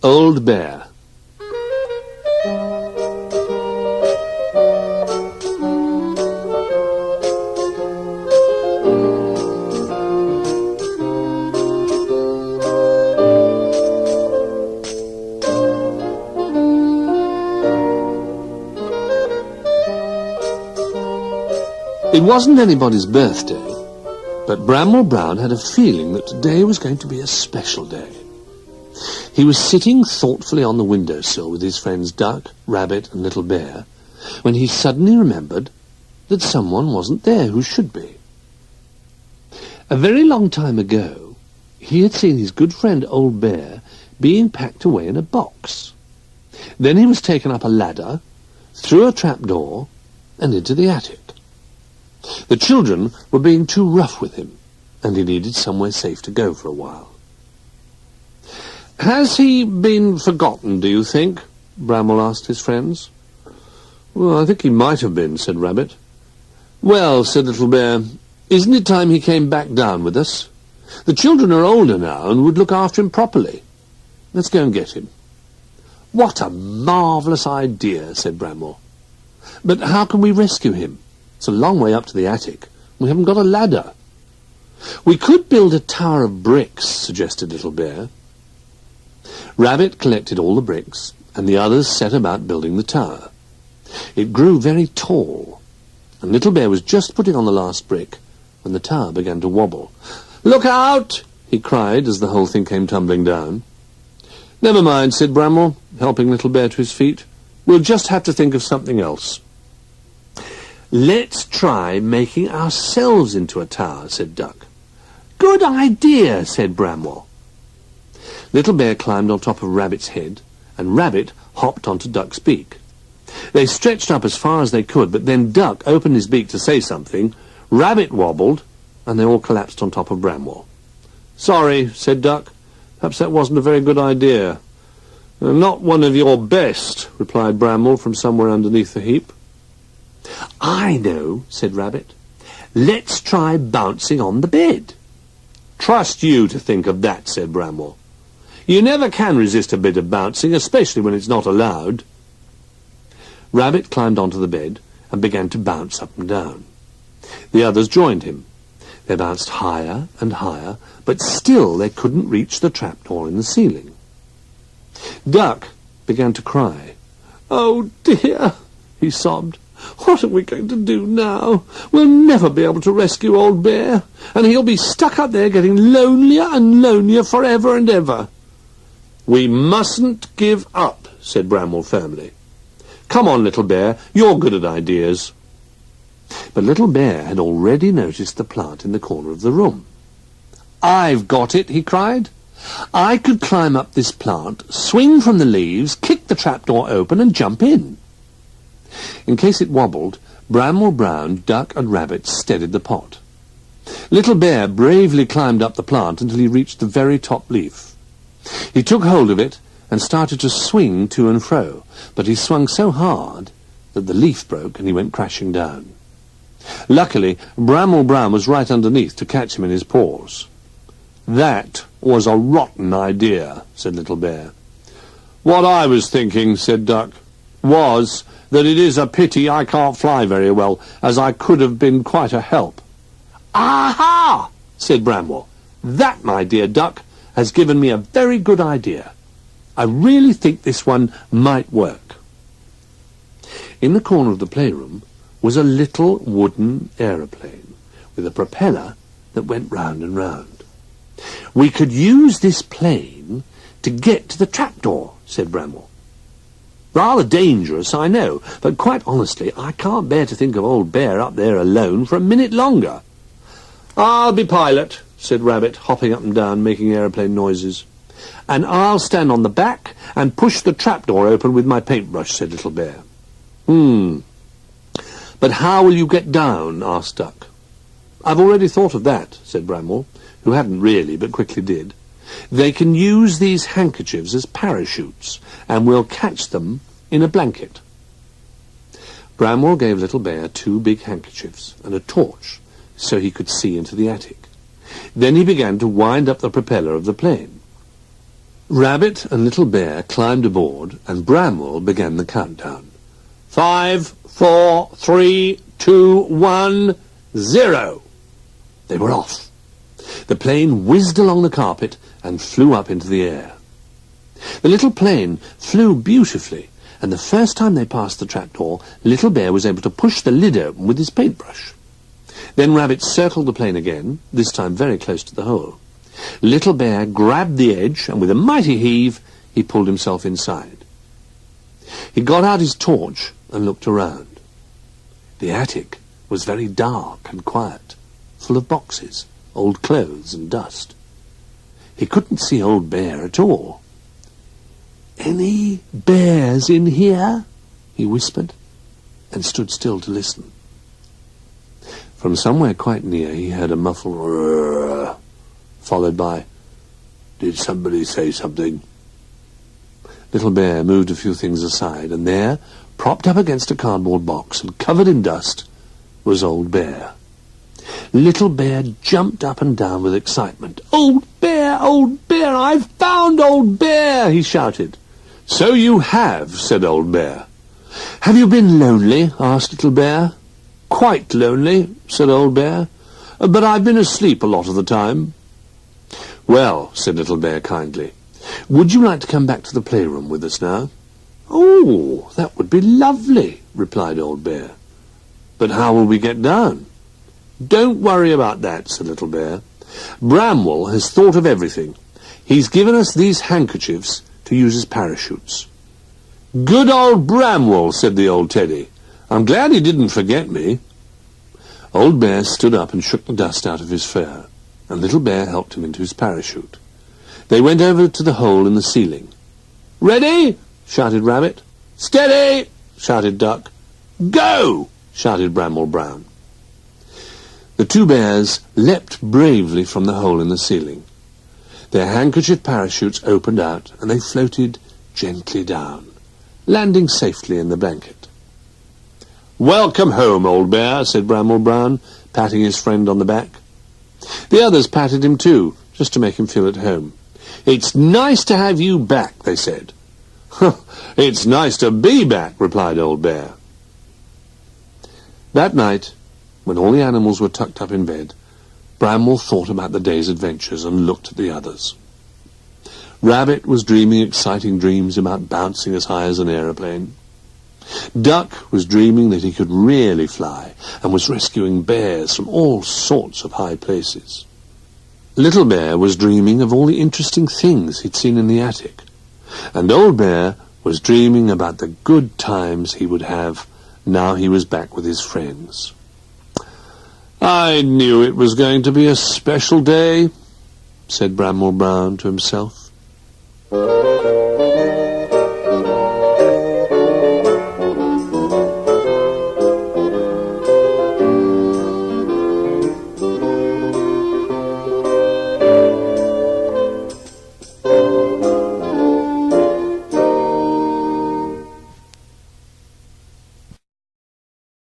Old Bear. It wasn't anybody's birthday, but Bramwell Brown had a feeling that today was going to be a special day. He was sitting thoughtfully on the windowsill with his friends Duck, Rabbit and Little Bear, when he suddenly remembered that someone wasn't there who should be. A very long time ago, he had seen his good friend Old Bear being packed away in a box. Then he was taken up a ladder, through a trapdoor, and into the attic. The children were being too rough with him, and he needed somewhere safe to go for a while. "Has he been forgotten, do you think?" Bramwell asked his friends. "Well, I think he might have been," said Rabbit. "Well," said Little Bear, "isn't it time he came back down with us? The children are older now and would look after him properly. Let's go and get him." "What a marvellous idea," said Bramwell. "But how can we rescue him? It's a long way up to the attic. We haven't got a ladder." "We could build a tower of bricks," suggested Little Bear. Rabbit collected all the bricks, and the others set about building the tower. It grew very tall, and Little Bear was just putting on the last brick when the tower began to wobble. "Look out!" he cried as the whole thing came tumbling down. "Never mind," said Bramwell, helping Little Bear to his feet. "We'll just have to think of something else." "Let's try making ourselves into a tower," said Duck. "Good idea," said Bramwell. Little Bear climbed on top of Rabbit's head, and Rabbit hopped onto Duck's beak. They stretched up as far as they could, but then Duck opened his beak to say something, Rabbit wobbled, and they all collapsed on top of Bramwell. "Sorry," said Duck. "Perhaps that wasn't a very good idea." "Not one of your best," replied Bramwell from somewhere underneath the heap. "I know," said Rabbit. "Let's try bouncing on the bed." "Trust you to think of that," said Bramwell. "You never can resist a bit of bouncing, especially when it's not allowed." Rabbit climbed onto the bed and began to bounce up and down. The others joined him. They bounced higher and higher, but still they couldn't reach the trapdoor in the ceiling. Duck began to cry. "Oh dear," he sobbed. "What are we going to do now? We'll never be able to rescue Old Bear, and he'll be stuck up there getting lonelier and lonelier forever and ever." "We mustn't give up," said Bramwell firmly. "Come on, Little Bear, you're good at ideas." But Little Bear had already noticed the plant in the corner of the room. "I've got it," he cried. "I could climb up this plant, swing from the leaves, kick the trapdoor open and jump in." In case it wobbled, Bramwell Brown, Duck and Rabbit steadied the pot. Little Bear bravely climbed up the plant until he reached the very top leaf. He took hold of it and started to swing to and fro, but he swung so hard that the leaf broke and he went crashing down. Luckily, Bramwell Brown was right underneath to catch him in his paws. "That was a rotten idea," said Little Bear. "What I was thinking," said Duck, "was that it is a pity I can't fly very well, as I could have been quite a help." "Aha!" said Bramwell. "That, my dear Duck, has given me a very good idea. I really think this one might work." In the corner of the playroom was a little wooden aeroplane with a propeller that went round and round. "We could use this plane to get to the trapdoor," said Bramwell. "Rather dangerous, I know, but quite honestly, I can't bear to think of Old Bear up there alone for a minute longer." "I'll be pilot," said Rabbit, hopping up and down, making aeroplane noises. "And I'll stand on the back and push the trapdoor open with my paintbrush," said Little Bear. "But how will you get down?" asked Duck. "I've already thought of that," said Bramwell, who hadn't really, but quickly did. "They can use these handkerchiefs as parachutes, and we'll catch them in a blanket." Bramwell gave Little Bear 2 big handkerchiefs and a torch so he could see into the attic. Then he began to wind up the propeller of the plane. Rabbit and Little Bear climbed aboard, and Bramwell began the countdown. 5, 4, 3, 2, 1, 0. They were off. The plane whizzed along the carpet and flew up into the air. The little plane flew beautifully, and the first time they passed the trapdoor, Little Bear was able to push the lid open with his paintbrush. Then Rabbit circled the plane again, this time very close to the hole. Little Bear grabbed the edge, and with a mighty heave, he pulled himself inside. He got out his torch and looked around. The attic was very dark and quiet, full of boxes, old clothes and dust. He couldn't see Old Bear at all. "Any bears in here?" he whispered, and stood still to listen. From somewhere quite near he heard a muffled "rrrr," followed by, "Did somebody say something?" Little Bear moved a few things aside, and there, propped up against a cardboard box and covered in dust, was Old Bear. Little Bear jumped up and down with excitement. Old Bear, I've found Old Bear!" he shouted. "So you have," said Old Bear. "Have you been lonely?" asked Little Bear. "Quite lonely," said Old Bear, "but I've been asleep a lot of the time." "Well," said Little Bear kindly, "would you like to come back to the playroom with us now?" "Oh, that would be lovely," replied Old Bear. "But how will we get down?" "Don't worry about that," said Little Bear. "Bramwell has thought of everything. He's given us these handkerchiefs to use as parachutes." "Good old Bramwell," said the old teddy. "I'm glad he didn't forget me." Old Bear stood up and shook the dust out of his fur, and Little Bear helped him into his parachute. They went over to the hole in the ceiling. "Ready?" shouted Rabbit. "Steady!" shouted Duck. "Go!" shouted Bramwell Brown. The two bears leapt bravely from the hole in the ceiling. Their handkerchief parachutes opened out, and they floated gently down, landing safely in the blanket. "Welcome home, Old Bear," said Bramwell Brown, patting his friend on the back. The others patted him too, just to make him feel at home. "It's nice to have you back," they said. "It's nice to be back," replied Old Bear. That night, when all the animals were tucked up in bed, Bramwell thought about the day's adventures and looked at the others. Rabbit was dreaming exciting dreams about bouncing as high as an aeroplane. Duck was dreaming that he could really fly and was rescuing bears from all sorts of high places. Little Bear was dreaming of all the interesting things he'd seen in the attic, and Old Bear was dreaming about the good times he would have now he was back with his friends. "I knew it was going to be a special day," said Bramwell Brown to himself.